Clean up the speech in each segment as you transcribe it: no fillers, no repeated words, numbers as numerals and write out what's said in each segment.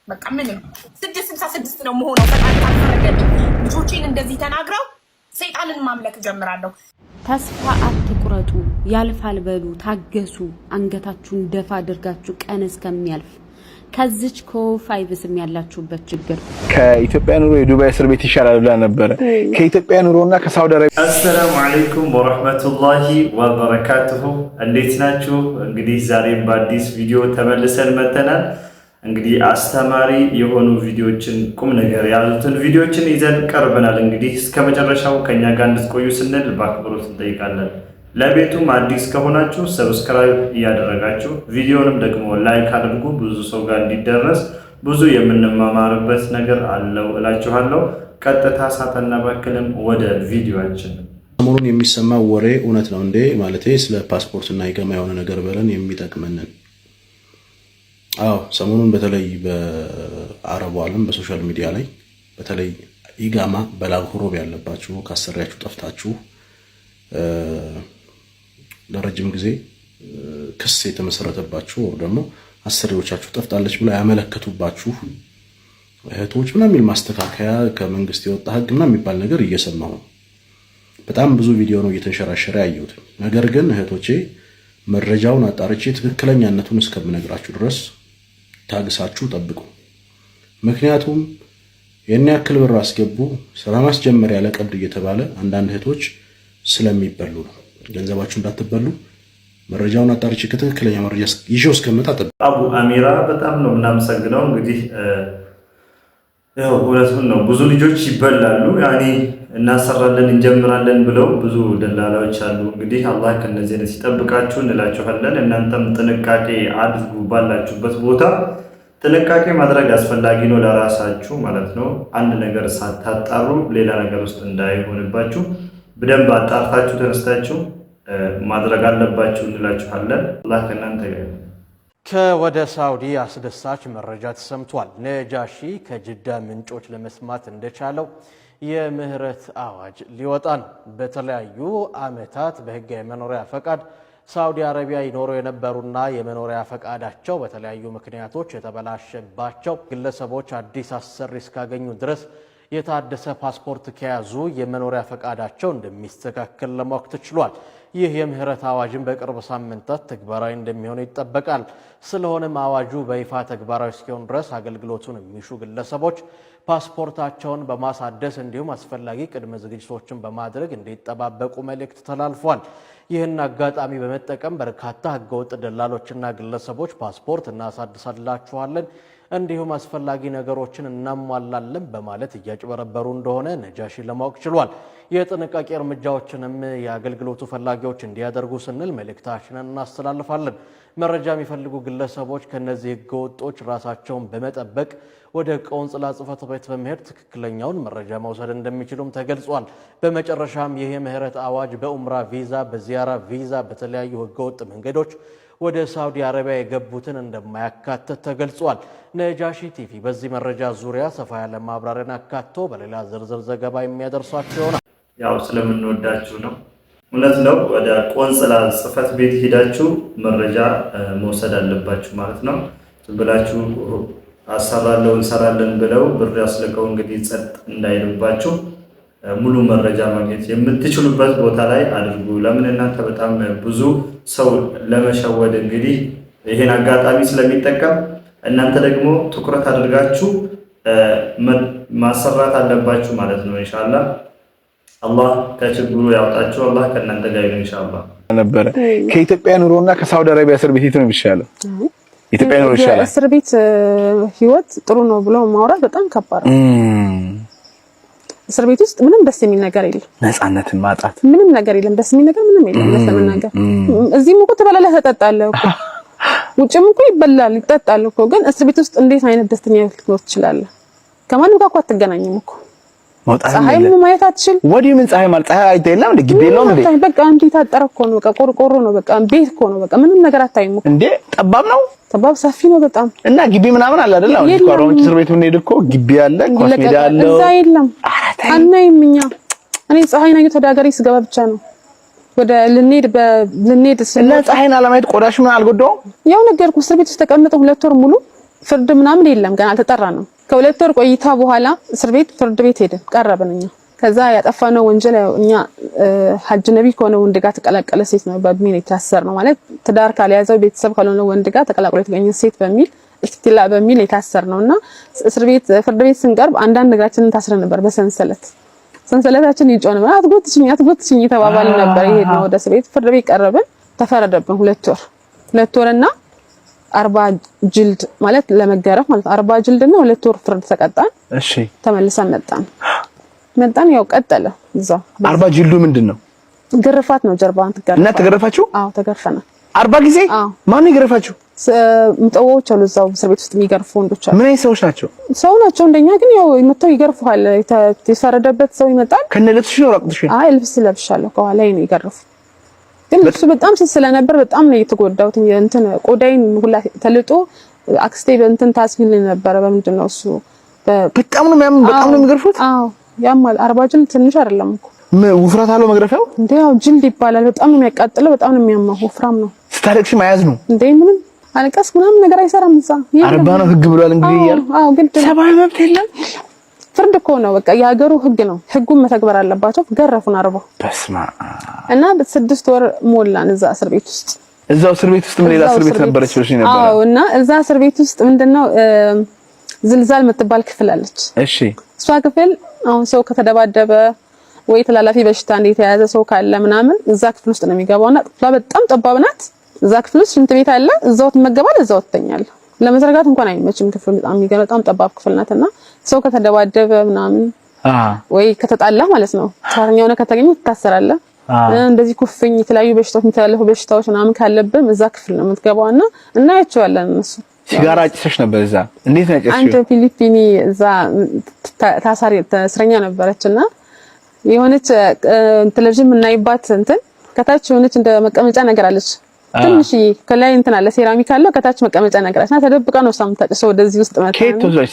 በቃ ምንም 666 ነው መሆነው ፈጣሪ ታፈረደልኝ ልጆቼን እንደዚህ ተናግረው ሰይጣንን ማምለክ ጀምራለሁ ተስፋ አትቁረጡ ያልፋል በሉ ታገሱ አንገታችሁን ደፋ አድርጋችሁ ቀን እስከሚያልፍ ከዚች ኮፋይብስም ያላችሁበት ችግር ከኢትዮጵያ ኑሮ የዱባይ እስር ቤት ይሻላል ብላ ነበር ከኢትዮጵያ ኑሮና ከሳውዲ አረቢያ አሰላሙ አለይኩም ወራህመቱላሂ ወበረካቱሁ እንዴት ናችሁ እንግዲህ ዛሬም በአዲስ ቪዲዮ ተመልሰን መተናል እንግዲህ አስተማሪ የሆኑ ቪዲዮችን ቁም ነገር ያሉትን ቪዲዮችን ይዘን ቀርበናል እንግዲህ እስከመጨረሻው ከኛ ጋር እንድትቆዩ ስንል በአክብሮት እንጠይቃለን ለቤቱም አዲስ ከሆናችሁ ሰብስክራይብ ያደረጋችሁ ቪዲዮንም ደግሞ ላይክ አድርጉ ብዙ ሰው ጋር እንዲደረስ ብዙ የምንማማርበት ነገር አለው እላችኋለሁ ቀጥታ ሳተናባክልም ወደ ቪዲዮአችን ሰሞኑን የሚሰማው ወሬ እውነት ነው እንዴ ማለቴ ስለ ፓስፖርትና ኢቃማ የሆነ ነገር በለን የሚጠቅመንን አዎ ሰሞኑን በተለይ በአረቡ ዓለም በሶሻል ሚዲያ ላይ በተለይ ኢቃማ በላግሮብ ያለባችሁ ካሰሪያችሁ ጠፍታችሁ ለረጅም ጊዜ ክስ የተመሰረተባችሁ ወር ደግሞ አሰሪዎቻችሁ ጠፍታለች ብለው ያመለከቱባችሁ እህቶች ምናምን የሚል ማስተካከያ ከመንግስት የወጣ ህግ ምናምን የሚባል ነገር እየሰማሁ በጣም ብዙ ቪዲዮ ነው እየተንሸራሸረ ያየሁት ነገር ግን እህቶቼ መረጃውን አጣርቼ ትክክለኛነቱን እስከምነግራችሁ ድረስ ታግሳችሁ ጠብቁ ምክንያቱም የኛ ያክል ብር አስገቡ ስራ ማስጀመሪያ ለቀብድ እየተባለ አንዳንድ እህቶች ስለሚበሉ ነው ገንዘባችሁ እንዳትበሉ መረጃውን አጣርቼ ከትክክለኛ መረጃ ይዤው እስከመጣ ጠብቁ አቡ አሚራ በጣም ነው እናመሰግነው እንግዲህ ያው ሁለቱን ነው ብዙ ልጆች ይበላሉ ያኔ እናሰራለን እንጀምራለን ብለው ብዙ ደላላዎች አሉ እንግዲህ አላህ ከነዚህ ነው ሲጠብቃችሁ እንላችኋለን እናንተም ጥንቃቄ አድርጉ ባላችሁበት ቦታ ጥንቃቄ ማድረግ አስፈላጊ ነው ለራሳችሁ ማለት ነው አንድ ነገር ሳታጣሩ ሌላ ነገር ውስጥ እንዳይሆንባችሁ በደንብ አጣርታችሁ ተነስታችሁ ማድረግ አለባችሁ እንላችኋለን አላህ ከእናንተ ጋር ከወደ ሳውዲ አስደሳች መረጃ ተሰምቷል ነጃሺ ከጅዳ ምንጮች ለመስማት እንደቻለው የምህረት አዋጅ ሊወጣ ነው በተለያዩ አመታት በህጋዊ መኖሪያ ፈቃድ ሳውዲ አረቢያ ይኖሩ የነበሩና የመኖሪያ ፈቃዳቸው በተለያዩ ምክንያቶች የተበላሸባቸው ግለሰቦች አዲስ አሰሪ እስካገኙ ድረስ የታደሰ ፓስፖርት ከያዙ የመኖሪያ ፈቃዳቸው እንደሚስተካከል ለማወቅ ተችሏል ይህ የምህረት አዋጅን በቅርብ ሳምንታት ተግባራዊ እንደሚሆን ይጠበቃል ስለሆነም አዋጁ በይፋ ተግባራዊ እስኪሆን ድረስ አገልግሎቱን የሚሹ ግለሰቦች ፓስፖርታቸውን በማሳደስ እንዲሁም አስፈላጊ ቅድመ ዝግጅቶችን በማድረግ እንዲጠባበቁ መልእክት ተላልፏል ይህን አጋጣሚ በመጠቀም በርካታ ህገወጥ ደላሎችና ግለሰቦች ፓስፖርት እናሳድሳላችኋለን እንዲሁም አስፈላጊ ነገሮችን እናሟላለን በማለት እያጭበረበሩ እንደሆነ ነጃሺ ለማወቅ ችሏል የጥንቃቄ እርምጃዎችንም የአገልግሎቱ ፈላጊዎች እንዲያደርጉ ስንል መልእክታችንን እናስተላልፋለን መረጃ የሚፈልጉ ግለሰቦች ከነዚህ ህገወጦች ራሳቸውን በመጠበቅ ወደ ቆንጽላ ጽሕፈት ቤት በመሄድ ትክክለኛውን መረጃ መውሰድ እንደሚችሉም ተገልጿል በመጨረሻም ይህ የምህረት አዋጅ በኡምራ ቪዛ በዚያራ ቪዛ በተለያዩ ህገወጥ መንገዶች ወደ ሳውዲ አረቢያ የገቡትን እንደማያካትት ተገልጿል ነጃሺ ቲቪ በዚህ መረጃ ዙሪያ ሰፋ ያለ ማብራሪያን አካቶ በሌላ ዝርዝር ዘገባ የሚያደርሳችሁ ይሆናል ያው ስለምንወዳችሁ ነው እውነት ነው ወደ ቆንጽላ ጽሕፈት ቤት ሄዳችሁ መረጃ መውሰድ አለባችሁ ማለት ነው ብላችሁ አሰራለው እንሰራለን ብለው ብር ያስለቀው እንግዲህ ጸጥ እንዳይልባችሁ ሙሉ መረጃ ማግኘት የምትችሉበት ቦታ ላይ አድርጉ ለምን እናንተ በጣም ብዙ ሰው ለመሸወድ እንግዲህ ይሄን አጋጣሚ ስለሚጠቀም እናንተ ደግሞ ትኩረት አድርጋችሁ ማሰራት አለባችሁ ማለት ነው ኢንሻአላህ አላህ ከችግሩ ያውጣችሁ አላህ ከእናንተ ጋር ይሁን ኢንሻአላህ ነበር ከኢትዮጵያ ኑሮና ከሳውዲ አረቢያ እስር ቤት ነው የሚሻለው ኢትዮጵያ ኑሮ ይሻላል እስር ቤት ህይወት ጥሩ ነው ብሎ ማውራት በጣም ከባድ ነው እስር ቤት ውስጥ ምንም ደስ የሚል ነገር የለም ነፃነትን ማጣት ምንም ነገር የለም ደስ የሚል ነገር ምንም የለም ለሰምን ነገር እዚህም እኮ ተበላለ ተጠጣለ እኮ ውጭም እኮ ይበላል ይጠጣል እኮ ግን እስር ቤት ውስጥ እንዴት አይነት ደስተኛ ልትኖር ትችላለህ ከማንም ጋር እኮ አትገናኝም እኮ ፀሐይ ማየት አትችል ወዲህ ምን ፀሐይ ማለት ፀሐይ አይደለም እንዴ ግቢ የለውም እንዴ በቃ አንተ ታጠረ እኮ ነው በቃ ቆርቆሮ ነው በቃ ቤት እኮ ነው በቃ ምንም ነገር አታይም እኮ እንዴ ጠባብ ነው ጠባብ ሰፊ ነው በጣም እና ግቢ ምናምን አለ አይደል አሁን ቋራዎች እስር ቤት ምን እኮ ግቢ አለ ኳስ ሜዳ አለ እዛ የለም አናይም እኛ እኔ ፀሐይ ነው ወደ ሀገሬ ስገባ ብቻ ነው ወደ ልንሄድ እና ፀሐይን አለማየት ቆዳሽ ምን አልጎዳው ያው ነገርኩ እስር ቤት ውስጥ ተቀምጠው 2 ወር ሙሉ ፍርድ ምናምን የለም ገና አልተጠራንም። ከ2 ወር ቆይታ በኋላ እስር ቤት ፍርድ ቤት ሄደን ቀረብን እኛ። ከዛ ያጠፋነው ወንጀል እኛ ሐጅ ነቢ ከሆነ ወንድ ጋር ተቀላቀለ ሴት ነው በሚል የታሰርነው ማለት ትዳር ካልያዘው ቤተሰብ ካልሆነ ወንድ ጋር ተቀላቅሎ የተገኘ ሴት በሚል እክትላ በሚል የታሰርነውና እስር ቤት ፍርድ ቤት ስንቀርብ አንዳንድ እግራችንን ታስረን ነበር በሰንሰለት። ሰንሰለታችን ይጮህ ነበር። አትጎትችኝ ተባባል ነበር። ይሄድነው ወደ እስር ቤት ፍርድ ቤት ቀረብን። ተፈረደብን 2 ወርና 40 ጅልድ ማለት ለመገረፍ ማለት 40 ጅልድና 2 ወር ፍርድ ተቀጣን። እሺ ተመልሰን መጣን ያው ቀጠለ እዛው 40 ጅልዱ ምንድነው? ግርፋት ነው። ጀርባን ተገረፈ እና ተገረፋችሁ? አዎ ተገርፈና 40 ጊዜ። ማን ይገረፋችሁ? ምጠዋዎች አሉ እዛው እስር ቤት ውስጥ የሚገርፉ ወንዶች አሉ። ምን አይነት ሰዎች ናቸው? ሰው ናቸው እንደኛ ግን ያው መተው ይገርፉሃል። የተፈረደበት ሰው ይመጣል። ከነለብስሽ ነው ራቁትሽ? አይ ልብስ ለብሻለሁ ከኋላ ነው ይገርፉ። ግን ልብሱ በጣም ስለነበር በጣም ነው የተጎዳሁት። እንትን ቆዳይን ሁላ ተልጦ አክስቴ በእንትን ታስይል ነበር። በምንድነው እሱ በጣም ነው የሚገርፉት? አዎ ያማል። 40 ጅልድ ትንሽ አይደለም እኮ። ውፍረት አለው መግረፊያው? እንዴ ያው ጅልድ ይባላል። በጣም ነው የሚያቃጥለው። በጣም ነው የሚያማው። ወፍራም ነው። ስታለቅሽ ማያዝ ነው እንዴ? ምንም አለቀስ ምናምን ነገር አይሰራም። እዛ 40 ነው ህግ ብሏል እንግዲህ ይያል። አዎ ግን ሰብአዊ መብት የለም። ፍርድ እኮ ነው በቃ የሀገሩ ህግ ነው። ህጉን መተግበር አለባቸው። ገረፉን 40 በስማ እና በ6 ወር ሞላን እዛ እስር ቤት ውስጥ። እዛው እስር ቤት ውስጥ ሌላ እስር ቤት ነበረች ብለሽ ነበር? አዎ እና እዛ እስር ቤት ውስጥ ምንድነው ዝልዛል የምትባል ክፍል አለች። እሺ እሷ ክፍል አሁን ሰው ከተደባደበ ወይ ተላላፊ በሽታ እንዴት የያዘ ሰው ካለ ምናምን እዛ ክፍል ውስጥ ነው የሚገባውና ክፍሏ በጣም ጠባብ ናት። እዛ ክፍል ውስጥ ሽንት ቤት አለ። እዛው ትመገባለህ፣ እዛው ትተኛለህ። ለመዘርጋት እንኳን አይመችም ክፍሉ በጣም ጠባብ ክፍል ናትና ሰው ከተደባደበ ምናምን ወይ ከተጣላ ማለት ነው ታርኛው ነው ከተገኘ ትታሰራለህ። እንደዚህ ኩፍኝ የተለያዩ በሽታዎች የሚተላለፉ በሽታዎች ምናምን ካለብን እዛ ክፍል ነው የምትገባውና እናያቸዋለን እነሱ። ሲጋራ ጭሰሽ ነበር እዛ? እንዴት ነው ጭሰሽ? አንተ ፊሊፒኒ እዛ ታሳሪ እስረኛ ነበረችና የሆነች ቴሌቪዥን የምናይባት እንትን ከታች የሆነች እንደ መቀመጫ ነገር አለች። ትንሽ ከላይ እንትን አለ ሴራሚክ አለው ከታች መቀመጫ ነገር አለች። ተደብቃ ነው ሳምታጭሰው ወደዚህ ውስጥ መጣ። ከየት ተወዛች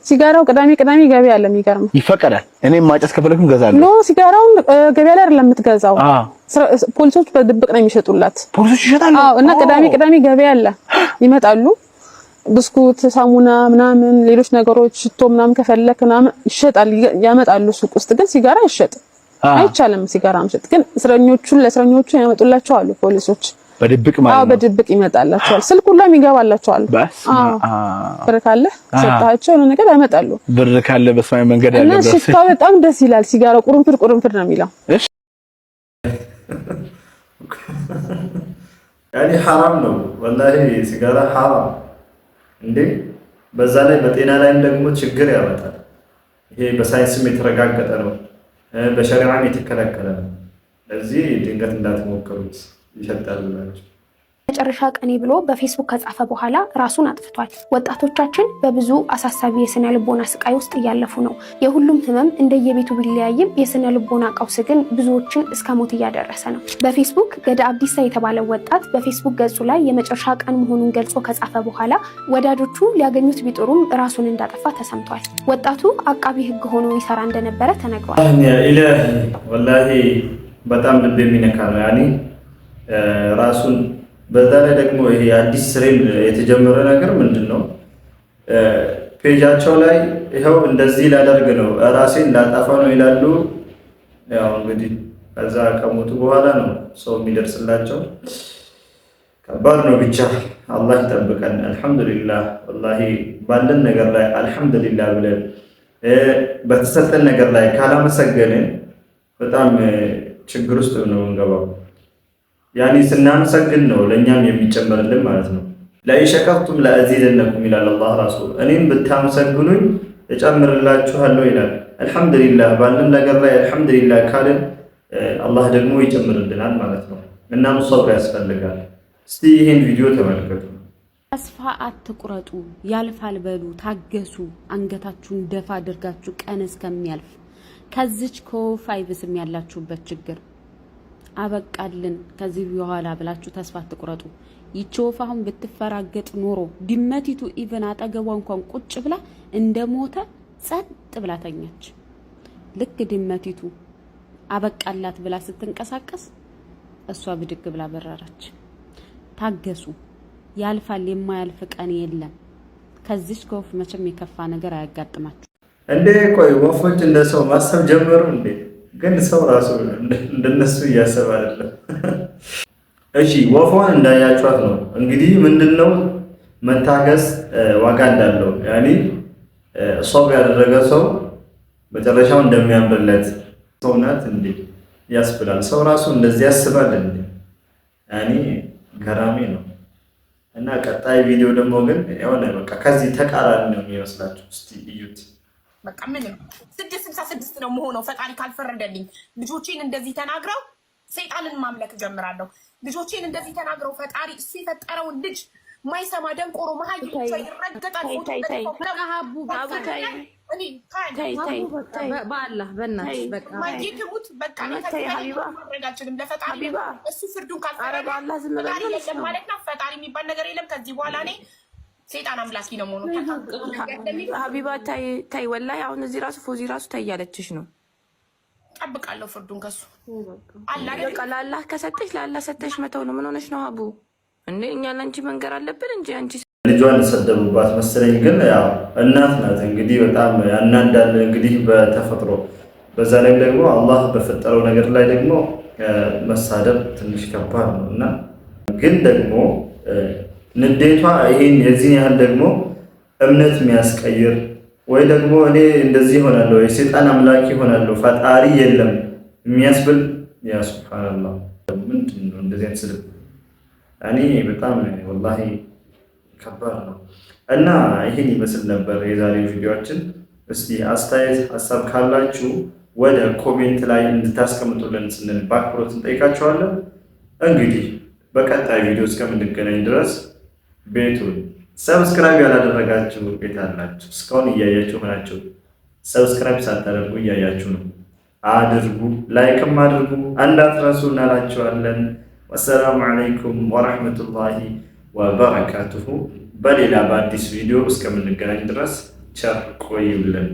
ሲጋራው? ቅዳሜ ገበያ አለ። የሚገርም ይፈቀዳል። እኔም ማጨስ ከፈለኩኝ ገዛለሁ። ኖ ሲጋራውን ገበያ ላይ አይደለም የምትገዛው። ፖሊሶች በድብቅ ነው የሚሸጡላት። ፖሊሶች ይሸጣሉ? አዎ። እና ቅዳሜ ገበያ አለ። ይመጣሉ ብስኩት፣ ሳሙና ምናምን ሌሎች ነገሮች ሽቶ ምናምን ከፈለክ ምናምን ይሸጣል ያመጣሉ። ሱቅ ውስጥ ግን ሲጋራ አይሸጥ አይቻልም። ሲጋራ መሸጥ ግን ለእስረኞቹ ያመጡላቸው አሉ ፖሊሶች በድብቅ ማለት ነው። አዎ በድብቅ ይመጣላቸዋል። ስልክ ሁላ ይገባላቸዋል። ብር ካለ ሰጣቸው ነው ነገር ያመጣሉ። ብር ካለ በሰማይ መንገድ ያለው እና ሽታው በጣም ደስ ይላል። ሲጋራ ቁርንፍድ ነው የሚለው። እሺ ያኔ ሐራም ነው ወላሂ ሲጋራ ሐራም እንዴ! በዛ ላይ በጤና ላይም ደግሞ ችግር ያመጣል። ይሄ በሳይንስም የተረጋገጠ ነው፣ በሸሪዓም የተከለከለ ነው። ለዚህ ድንገት እንዳትሞክሩት ይሸጣልላችሁ። መጨረሻ ቀኔ ብሎ በፌስቡክ ከጻፈ በኋላ ራሱን አጥፍቷል። ወጣቶቻችን በብዙ አሳሳቢ የስነ ልቦና ስቃይ ውስጥ እያለፉ ነው። የሁሉም ህመም እንደየቤቱ ቢለያይም የስነ ልቦና ቀውስ ግን ብዙዎችን እስከ ሞት እያደረሰ ነው። በፌስቡክ ገዳ አብዲሳ የተባለው ወጣት በፌስቡክ ገጹ ላይ የመጨረሻ ቀን መሆኑን ገልጾ ከጻፈ በኋላ ወዳጆቹ ሊያገኙት ቢጥሩም ራሱን እንዳጠፋ ተሰምቷል። ወጣቱ አቃቢ ህግ ሆኖ ይሰራ እንደነበረ ተነግሯል። ኢላሂ ወላሂ በጣም ልብ የሚነካ ነው። ያኔ ራሱን በዛ ላይ ደግሞ ይሄ አዲስ ስሬም የተጀመረ ነገር ምንድነው? ፔጃቸው ላይ ይኸው እንደዚህ ላደርግ ነው ራሴን ላጣፋ ነው ይላሉ። ያው እንግዲህ ከዛ ከሞቱ በኋላ ነው ሰው የሚደርስላቸው። ከባድ ነው። ብቻ አላህ ይጠብቀን። አልሐምዱሊላህ ወላሂ ባለን ነገር ላይ አልሐምዱሊላህ ብለን በተሰጠን ነገር ላይ ካላመሰገንን በጣም ችግር ውስጥ ነው እንገባው። ያኔ ስናመሰግን ነው ለኛም የሚጨመርልን ማለት ነው። ለኢሸከርቱም ለአዚደነኩም ይላል አላህ ራሱ። እኔም ብታመሰግኑኝ እጨምርላችኋለሁ ይላል። አልሐምዱሊላህ ባለን ነገር ላይ አልሐምዱሊላህ ካልን አላህ ደግሞ ይጨምርልናል ማለት ነው። እናም ሶብር ያስፈልጋል። እስቲ ይሄን ቪዲዮ ተመልከቱ። ተስፋ አትቁረጡ፣ ያልፋል በሉ፣ ታገሱ። አንገታችሁን ደፋ አድርጋችሁ ቀን እስከሚያልፍ ከዚች ኮፍ አይብስም ያላችሁበት ችግር አበቃልን ከዚህ በኋላ ብላችሁ ተስፋ አትቁረጡ። ይቺ ወፍ አሁን ብትፈራገጥ ኖሮ ድመቲቱ ኢቭን አጠገቧ እንኳን ቁጭ ብላ እንደሞተ ጸጥ ብላ ተኛች። ልክ ድመቲቱ አበቃላት ብላ ስትንቀሳቀስ እሷ ብድግ ብላ በረረች። ታገሱ፣ ያልፋል። የማያልፍ ቀን የለም። ከዚች ከወፍ መቼም የከፋ ነገር አያጋጥማችሁ እንዴ። ቆይ ወፎች እንደ ሰው ማሰብ ጀመሩ እንዴ? ግን ሰው ራሱ እንደነሱ እያሰበ አይደለም። እሺ ወፏን እንዳያችኋት ነው እንግዲህ ምንድነው መታገስ ዋጋ እንዳለው ያኒ ሶብ ያደረገ ሰው መጨረሻው እንደሚያምርለት ሰው ናት እንዴ ያስብላል። ሰው ራሱ እንደዚህ ያስባል እንዴ? ያኒ ገራሚ ነው። እና ቀጣይ ቪዲዮ ደግሞ ግን የሆነ በቃ ከዚህ ተቃራኒ ነው የሚመስላችሁ። እስቲ እዩት። በቃ ምንም 666 ነው የምሆነው ፈጣሪ ካልፈረደልኝ። ልጆቼን እንደዚህ ተናግረው ሰይጣንን ማምለክ ጀምራለሁ። ልጆቼን እንደዚህ ተናግረው ፈጣሪ እሱ የፈጠረውን ልጅ ማይሰማ ደንቆሮ መሀል ይረገጣል። በአላህ በእናትሽ በቃ ማይጌትሙት በቃ ማድረጋችንም ለፈጣሪ እሱ ፍርዱን ካልፈረደ ማለት ነው። ፈጣሪ የሚባል ነገር የለም ከዚህ በኋላ እኔ ሰይጣን አምላኪ ነው መሆኑ ሀቢባ ታይ ወላሂ አሁን እዚህ ራሱ ፎዚ ራሱ ታይ ያለችሽ ነው። ጠብቃለሁ ፍርዱን ከሱ ለአላህ ከሰጠሽ ለአላህ ሰጠሽ መተው ነው። ምን ሆነሽ ነው ሀቡ እንዴ? እኛ ለአንቺ መንገር አለብን እንጂ አንቺ ልጇን ሰደቡባት መሰለኝ። ግን ያው እናት ናት እንግዲህ በጣም ያናዳል እንግዲህ በተፈጥሮ በዛ ላይ ደግሞ አላህ በፈጠረው ነገር ላይ ደግሞ መሳደብ ትንሽ ከባድ ነው እና ግን ደግሞ ንዴቷ ይሄን የዚህን ያህል ደግሞ እምነት የሚያስቀይር ወይ ደግሞ እኔ እንደዚህ ሆናለሁ የሰይጣን አምላክ ሆናለሁ ፈጣሪ የለም የሚያስብል ያ ሱብሃንአላህ ምንድን ነው እንደዚህ አይነት ስድብ? እኔ በጣም ወላሂ ከባድ ነው እና ይሄን ይመስል ነበር የዛሬው ቪዲዮአችን። እስቲ አስተያየት ሀሳብ ካላችሁ ወደ ኮሜንት ላይ እንድታስቀምጡልን ስንል በአክብሮት እንጠይቃችኋለን። እንግዲህ በቀጣይ ቪዲዮ እስከምንገናኝ ድረስ ቤቱን ሰብስክራይብ ያላደረጋችሁ ቤት አላችሁ እስካሁን እያያችሁ ሆናችሁ ሰብስክራይብ ሳታደርጉ እያያችሁ ነው፣ አድርጉ። ላይክም አድርጉ እንዳትረሱ እናላችኋለን። ወሰላሙ አለይኩም ወራህመቱላሂ ወበረካቱሁ። በሌላ በአዲስ ቪዲዮ እስከምንገናኝ ድረስ ቸር ቆዩልን።